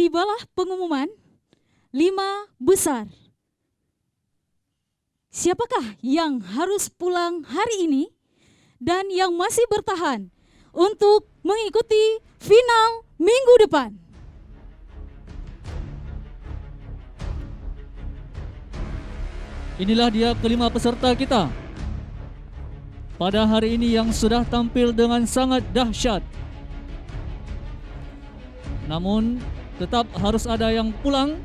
tibalah pengumuman 5 besar. Siapakah yang harus pulang hari ini dan yang masih bertahan untuk mengikuti final minggu depan? Inilah dia kelima peserta kita pada hari ini yang sudah tampil dengan sangat dahsyat. Namun tetap harus ada yang pulang.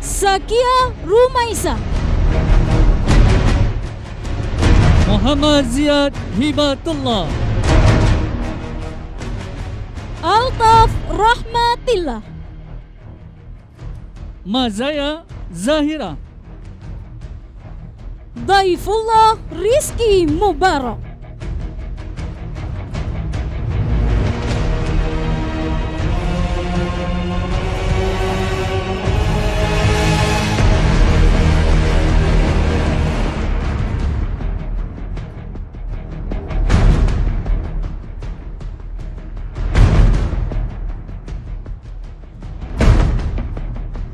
Zakia Rumaisa, Muhammad Ziyad Hibatullah, Altaf Rahmatillah, Mazaya Zahira, Daifullah Rizki Mubarak,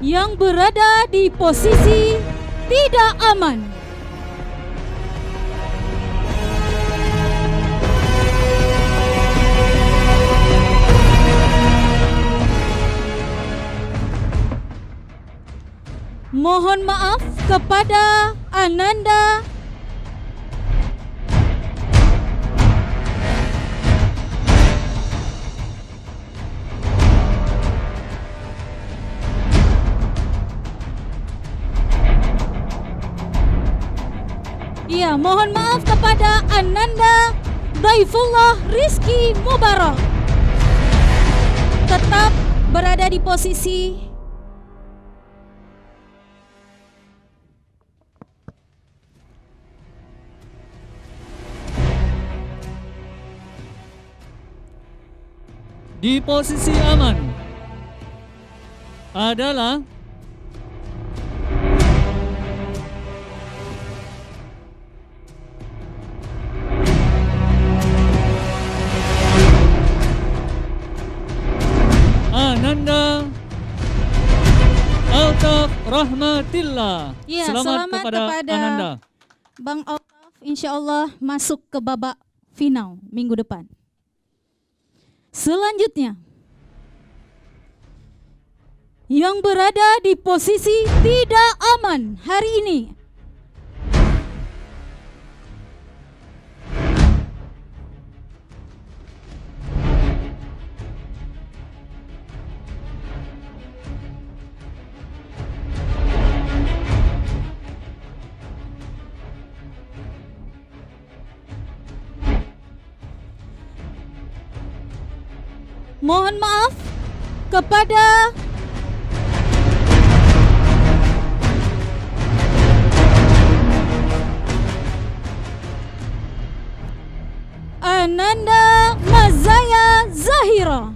yang berada di posisi tidak aman. Mohon maaf kepada Ananda, mohon maaf kepada Ananda Daifullah Rizki Mubarak. Tetap berada di posisi aman adalah Ananda Altaf Rahmatillah. selamat kepada Ananda. Bang Altaf, insyaallah masuk ke babak final minggu depan. Selanjutnya, yang berada di posisi tidak aman hari ini mohon maaf kepada Ananda Mazaya Zahira.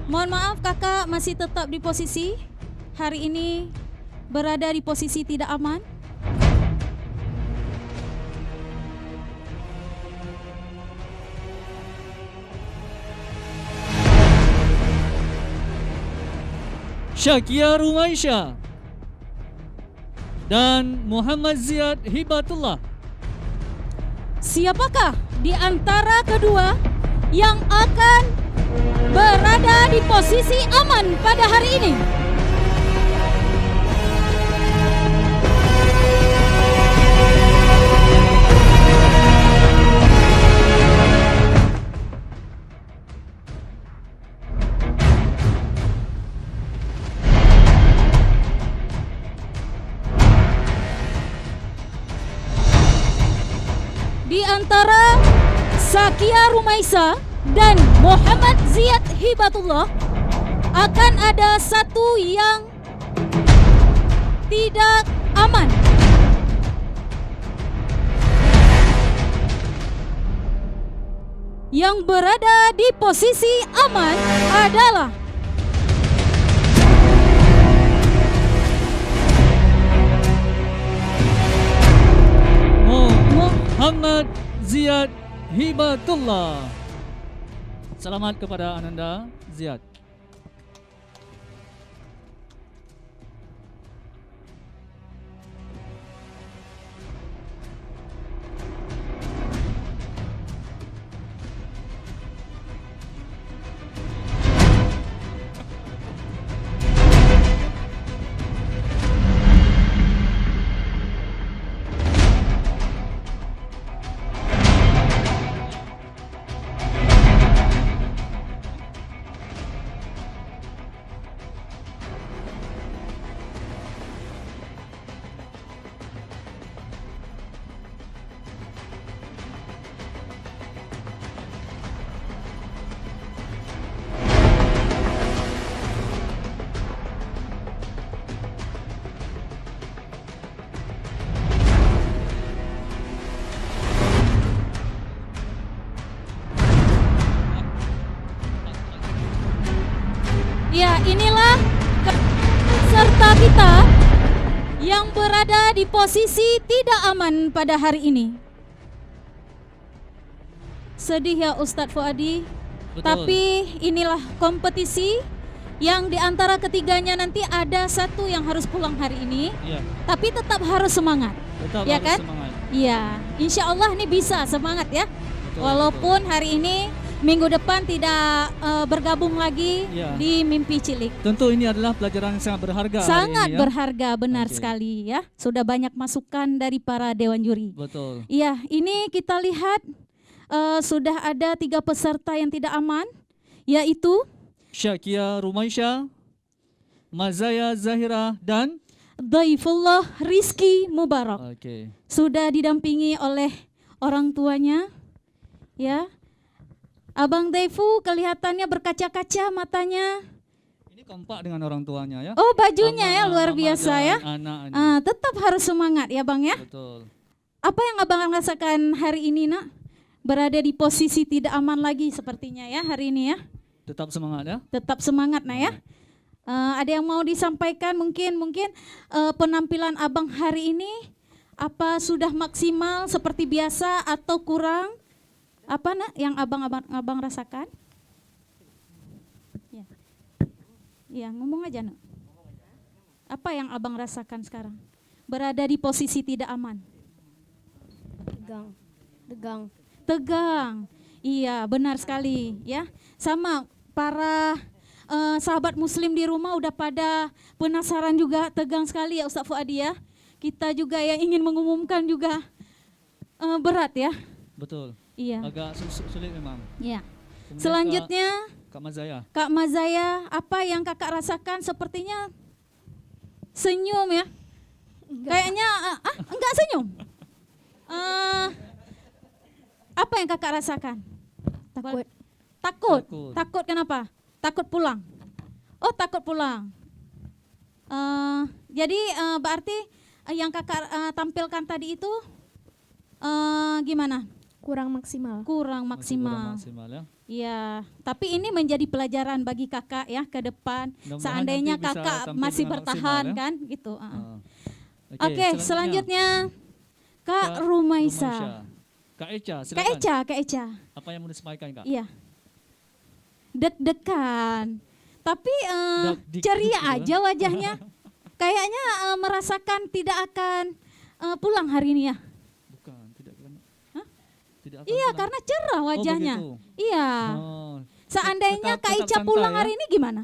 Mohon maaf kakak masih tetap di posisi hari ini berada di posisi tidak aman. Zakia Rumaisa dan Muhammad Ziyad Hibatullah. Siapakah di antara kedua yang akan berada di posisi aman pada hari ini? Di antara Zakia Rumaisa dan Muhammad Ziyad Hibatullah akan ada satu yang tidak aman. Yang berada di posisi aman adalah Muhammad Ziyad Hibatullah. Selamat kepada Ananda Ziyad. Ya, inilah peserta kita yang berada di posisi tidak aman pada hari ini. Sedih ya Ustadz Fuadi, Betul. tapi inilah kompetisi yang di antara ketiganya nanti ada satu yang harus pulang hari ini, Iya, tapi tetap harus semangat. tetap Ya harus kan? semangat. Iya, insya Allah ini bisa semangat ya. Betul, Walaupun hari ini minggu depan tidak bergabung lagi Iya. di Mimpi Cilik. Tentu ini adalah pelajaran yang sangat berharga Sangat hari ini, ya. berharga, benar Oke. sekali ya. Sudah banyak masukan dari para dewan juri. Betul. Iya, ini kita lihat sudah ada 3 peserta yang tidak aman, yaitu Syakia Rumaisha, Mazaya Zahira, dan Daifullah Rizki Mubarak. Oke. Sudah didampingi oleh orang tuanya, ya. Abang Daifu kelihatannya berkaca-kaca matanya. Ini kompak dengan orang tuanya ya. Oh, bajunya ya Mama- luar mama biasa dan ya. Anak. Tetap harus semangat ya Bang ya. Betul. Apa yang Abang rasakan hari ini Nak? Berada di posisi tidak aman lagi sepertinya ya hari ini ya. Tetap semangat ya. Tetap semangat Nak ya. Ada yang mau disampaikan mungkin penampilan Abang hari ini apa sudah maksimal seperti biasa atau kurang? Apa Nak yang abang rasakan? Ya. Ya, ngomong aja Nak. Apa yang Abang rasakan sekarang? Berada di posisi tidak aman. Tegang. Iya, benar sekali ya. Sama para sahabat muslim di rumah udah pada penasaran juga, tegang sekali ya Ustaz Fuadi ya. Kita juga yang ingin mengumumkan juga berat ya. Betul. Iya. Agak sulit memang. Iya. Kemudian Selanjutnya Kak Mazaya. Kak Mazaya, apa yang Kakak rasakan? Sepertinya senyum ya. Kayaknya enggak senyum. Apa yang Kakak rasakan? Takut. Takut. Takut. Takut kenapa? Takut pulang. Oh, takut pulang. Jadi berarti yang Kakak tampilkan tadi itu gimana? Kurang maksimal. Kurang Masih kurang maksimal. maksimal ya. Iya, tapi ini menjadi pelajaran bagi Kakak ya ke depan. Mudah-mudahan Seandainya nanti bisa Kakak tampil masih dengan bertahan maksimal, ya. kan gitu. Oke, Oke, selanjutnya Kak Rumaisa. Kak Eca, Kak silakan. Eca. Apa yang mau disampaikan Kak? Iya. Deg-degan. Tapi Dak-dik-duk ceria gitu, aja wajahnya. Kayaknya merasakan tidak akan pulang hari ini ya. Bukan, tidak akan. Hah? Tidak akan Iya, pulang. karena cerah wajahnya. begitu. Iya. Oh, Seandainya tetap Kak Ica santai pulang ya. hari ini gimana?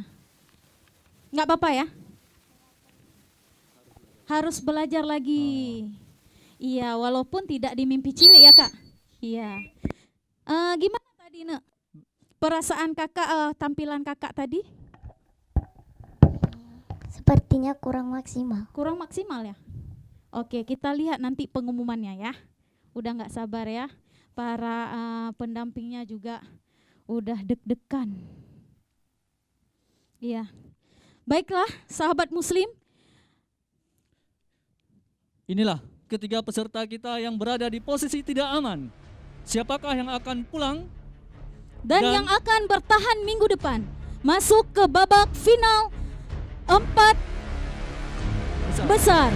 Nggak apa-apa ya? Harus belajar lagi. Iya, walaupun tidak di Mimpi Cilik ya Kak. Iya. Gimana tadi Nek? Perasaan Kakak, tampilan Kakak tadi? Sepertinya kurang maksimal. Kurang maksimal ya? Oke, kita lihat nanti pengumumannya ya. Udah nggak sabar ya. Para pendampingnya juga udah deg-degan. Iya. Baiklah, sahabat muslim. Inilah ketiga peserta kita yang berada di posisi tidak aman. Siapakah yang akan pulang? Dan yang akan bertahan minggu depan. Masuk ke babak final 4 besar.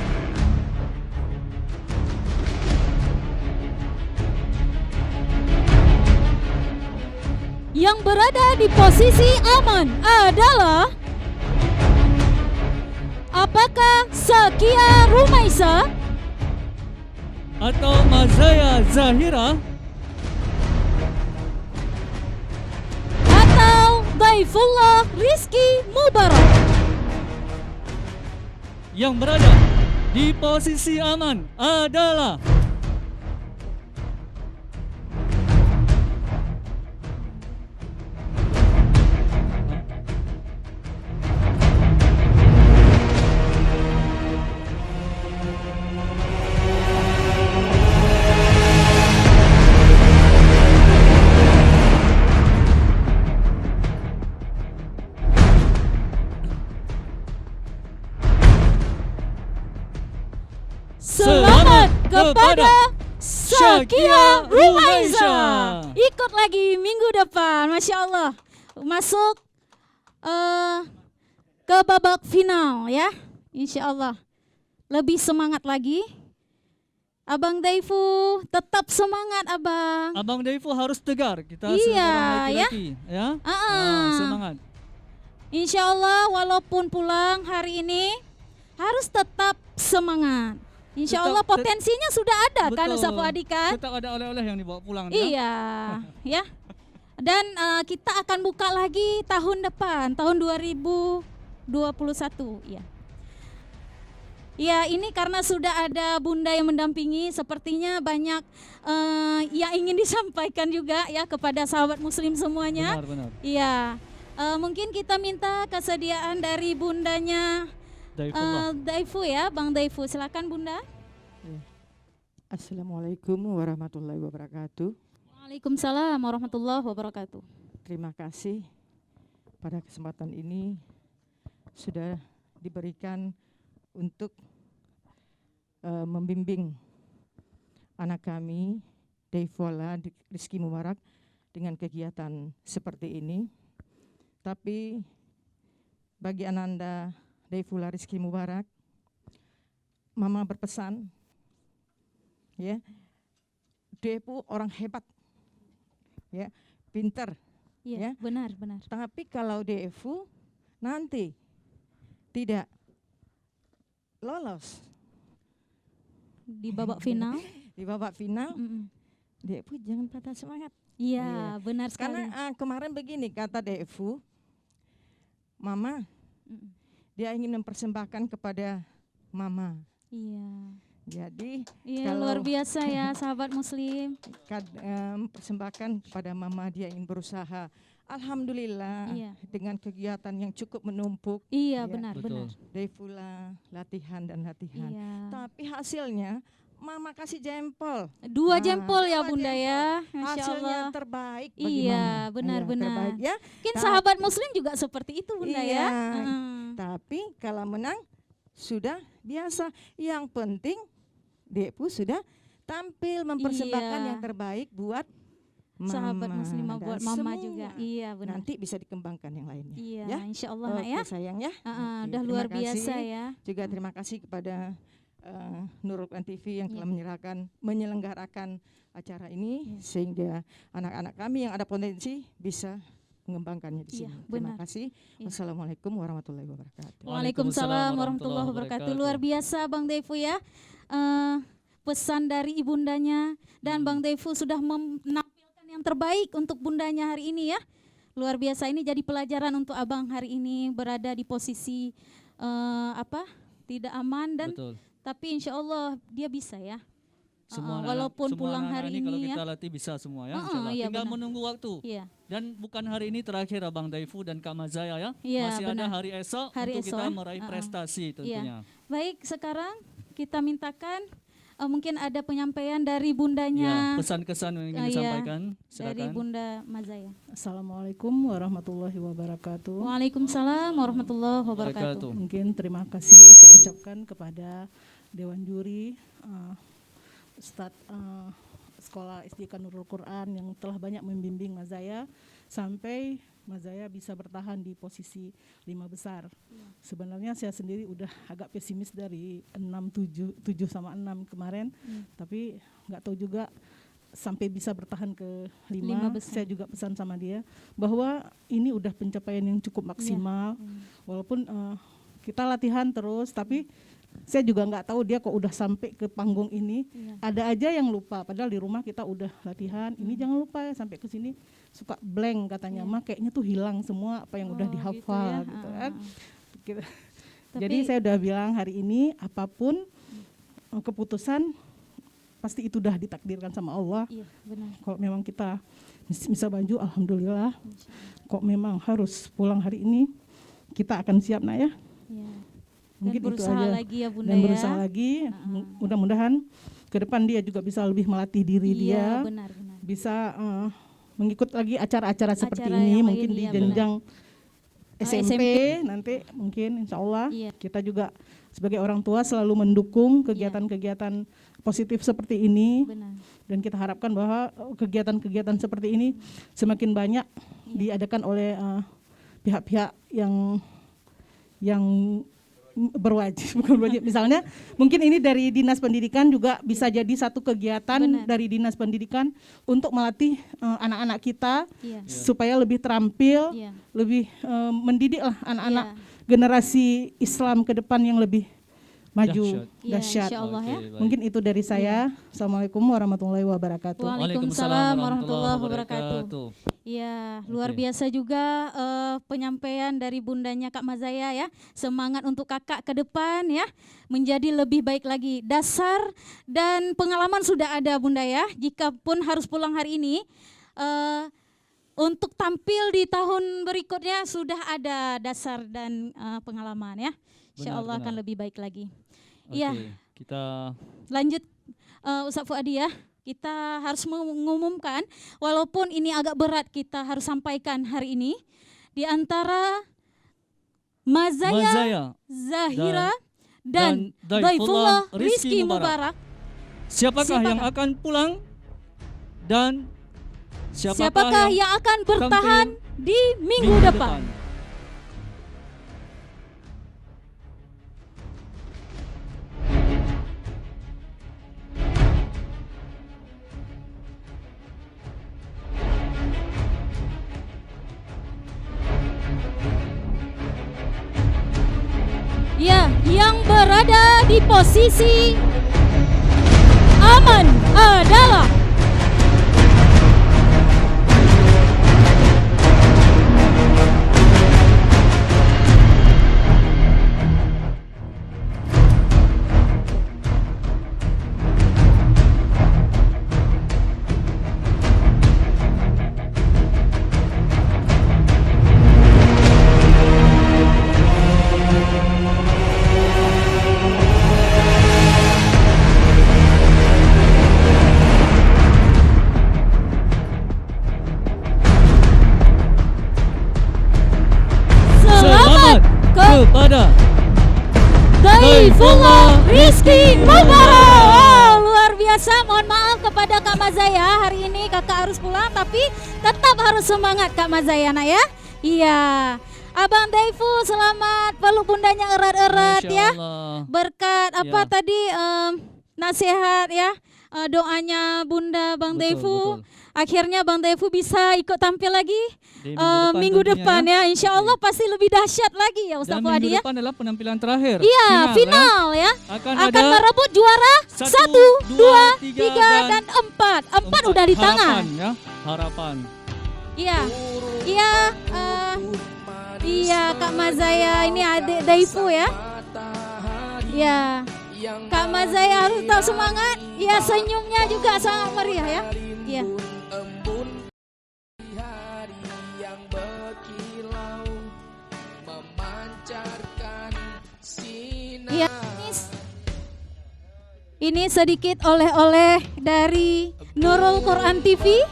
yang berada di posisi aman adalah apakah Sakia Rumaisa atau Mazaya Zahira atau Daifullah Rizky Mubarak? yang berada di posisi aman adalah Selamat kepada Sakia Rumaisa. Ikut lagi minggu depan, Masya Allah. Masuk ke babak final ya, Insya Allah. Lebih semangat lagi. Abang Daifu tetap semangat abang. Abang Daifu harus tegar. Kita Iya, seorang laki-laki ya. Semangat. Insya Allah walaupun pulang hari ini harus tetap semangat. Insya Allah potensinya sudah ada kan Betul. Ustaz Fuadi kan? Tetap ada oleh-oleh yang dibawa pulang ya. Iya, ya. Dan kita akan buka lagi tahun depan, tahun 2021 ya. Ya, ini karena sudah ada Bunda yang mendampingi, sepertinya banyak yang ingin disampaikan juga ya kepada sahabat muslim semuanya. Benar. Iya. Mungkin kita minta kesediaan dari bundanya Daifu ya, Bang Daifu. Silakan Bunda. Assalamualaikum warahmatullahi wabarakatuh. Waalaikumsalam warahmatullahi wabarakatuh. Terima kasih pada kesempatan ini sudah diberikan untuk membimbing anak kami Daifola Rizky Mubarak dengan kegiatan seperti ini. Tapi bagi Ananda Daifola Rizky Mubarak, Mama berpesan, ya, Daifu orang hebat, ya, pintar, Iya, ya. benar. Tapi kalau Daifu nanti tidak lolos Di babak final. di babak final, Mm-mm. Daifu jangan patah semangat. Iya, benar sekali. Karena kemarin begini kata Daifu, Mama, Mm-mm. dia ingin mempersembahkan kepada Mama. Iya. Jadi Iya, kalau luar biasa ya sahabat muslim. persembahkan kepada Mama, dia ingin berusaha. Alhamdulillah, Iya. dengan kegiatan yang cukup menumpuk, Iya, Iya. benar. Daifula latihan dan latihan. Iya. Tapi hasilnya Mama kasih jempol. 2 jempol ya 2 Bunda jempol. ya. Masya Hasilnya Allah. terbaik bagi Iya, Mama. benar-benar. Terbaik ya. Mungkin Ta- sahabat muslim juga seperti itu Bunda Iya. ya. Heeh. Tapi kalau menang sudah biasa. Yang penting Daifu sudah tampil mempersembahkan Iya. yang terbaik buat Sahabat Mama muslimah dan buat Mama semua. juga. Iya, benar. Nanti bisa dikembangkan yang lainnya. Iya, Ya. Insya Allah nak Oke, ya. sayang ya. Heeh, Oke, udah terima luar biasa kasih. ya. Juga terima kasih kepada Nurul Quran TV yang telah Iya. menyelenggarakan acara ini, Iya. sehingga anak-anak kami yang ada potensi bisa mengembangkannya di Iya, sini. Terima benar. kasih. Iya. Wassalamualaikum warahmatullahi wabarakatuh. Waalaikumsalam warahmatullahi wabarakatuh. Luar biasa Bang Daifu ya. Pesan dari ibundanya dan Bang Daifu sudah menampilkan yang terbaik untuk bundanya hari ini ya. Luar biasa, ini jadi pelajaran untuk Abang hari ini berada di posisi tidak aman dan Betul. tapi insya Allah dia bisa ya. Semua walaupun semua pulang anak-anak hari kalau ini kita ya. latih bisa semua ya. Iya, Insya Allah. Tinggal benar. menunggu waktu. Iya. Dan bukan hari ini terakhir Abang Daifu dan Kak Mazaya ya. Iya, Masih benar. ada hari esok Hari untuk kita esok, meraih Iya. prestasi tentunya. Baik, sekarang kita mintakan mungkin ada penyampaian dari Ya, bundanya pesan-kesan yang ingin iya, disampaikan. dari Silakan. Bunda Mazaya. Assalamualaikum warahmatullahi wabarakatuh. Waalaikumsalam warahmatullahi wabarakatuh. Mungkin terima kasih saya ucapkan kepada Dewan Juri, Ustadz Sekolah SD Nurul Quran yang telah banyak membimbing Mazaya sampai Mazaya bisa bertahan di posisi 5 besar. Sebenarnya saya sendiri udah agak pesimis dari 7 sama 6 kemarin, tapi nggak tahu juga sampai bisa bertahan ke 5. Lima besar. Saya juga pesan sama dia bahwa ini udah pencapaian yang cukup maksimal. Walaupun kita latihan terus, tapi saya juga nggak tahu dia kok udah sampai ke panggung ini. Ada aja yang lupa, padahal di rumah kita udah latihan. Ini jangan lupa ya, sampai ke sini suka blank katanya, mah kayaknya tuh hilang semua apa yang udah dihafal gitu kan. Jadi saya udah bilang hari ini apapun keputusan pasti itu udah ditakdirkan sama Allah. Iya, benar. Kalau memang kita bisa maju, alhamdulillah. Kok memang harus pulang hari ini, kita akan siap nak ya. Iya. Mungkin Dan itu berusaha aja. lagi ya Bunda Dan ya. berusaha lagi, mudah-mudahan ke depan dia juga bisa lebih melatih diri dia, Iya, benar. bisa mengikut lagi acara-acara seperti Acara ini, yang mungkin lain, di iya, jenjang SMP, SMP. nanti mungkin insya Allah Iya. kita juga sebagai orang tua selalu mendukung kegiatan-kegiatan positif seperti ini. Benar. Dan kita harapkan bahwa kegiatan-kegiatan seperti ini semakin banyak diadakan oleh pihak-pihak yang berwajib, bukan berwajib. Misalnya mungkin ini dari Dinas Pendidikan juga bisa jadi satu kegiatan Benar. dari Dinas Pendidikan untuk melatih anak-anak kita Iya. supaya lebih terampil, Iya. lebih mendidik lah anak-anak Iya. generasi Islam ke depan yang lebih maju, Iya, dahsyat. insyaallah ya. Oke, baik. Mungkin itu dari saya. Assalamualaikum warahmatullahi wabarakatuh. Waalaikumsalam warahmatullahi wabarakatuh. Iya, luar Oke. biasa juga penyampaian dari bundanya Kak Mazaya ya. Semangat untuk kakak ke depan ya, menjadi lebih baik lagi. Dasar dan pengalaman sudah ada Bunda ya. Jikapun harus pulang hari ini, untuk tampil di tahun berikutnya sudah ada dasar dan pengalaman ya. Insya Allah Benar, akan benar. lebih baik lagi. Oke, Iya. kita Lanjut Ustaz Fuadi ya. Kita harus mengumumkan walaupun ini agak berat kita harus sampaikan hari ini di antara Mazaya Mazaya Zahira dan Daifullah Daifullah Rizky Mubarak. Siapakah yang Siapakah? akan pulang dan Siapakah yang akan bertahan di minggu depan? Ya, yang berada di posisi aman adalah Selamat kepada Daifullah Rizky Mubarak. Wow, luar biasa. Mohon maaf kepada Kak Mazaya. Hari ini kakak harus pulang, tapi tetap harus semangat Kak Mazaya nak ya. Iya. Abang Daiful selamat peluk bundanya erat-erat Masya ya. Allah. Berkat apa Ya. tadi nasihat ya. Doanya Bunda Bang Betul, Daiful. betul. Akhirnya Bang Daiful bisa ikut tampil lagi Di minggu tentunya depan ya. Insya Allah pasti lebih dahsyat lagi ya Ustaz Dan Fuadi minggu ya. depan adalah penampilan terakhir. Iya, ya. final ya. Akan Akan ada merebut juara 1, 2, 3, dan 4. 4 udah di tangan. Harapan, ya. Harapan. Iya. Iya, iya Kak Mazaya ini adik Daifu ya. Iya. Kak Mazaya harus tetap semangat. Iya, senyumnya juga sangat meriah ya. Iya. Iya. Ini sedikit oleh-oleh dari Nurul Quran TV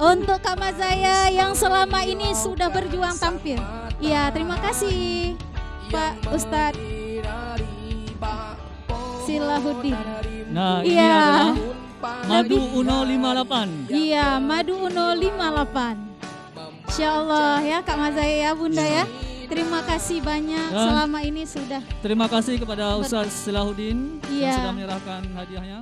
untuk Kak Mazaya yang selama ini sudah berjuang tampil. Iya, terima kasih Pak Ustadz Silahuddin. Nah, ini Iya. adalah Madu Uno 58. Iya, Madu Uno 58. Insya Allah ya Kak Mazaya ya Bunda ya. Terima kasih banyak Dan selama ini sudah. Terima kasih kepada Ustaz Silahuddin Iya. yang sudah menyerahkan hadiahnya.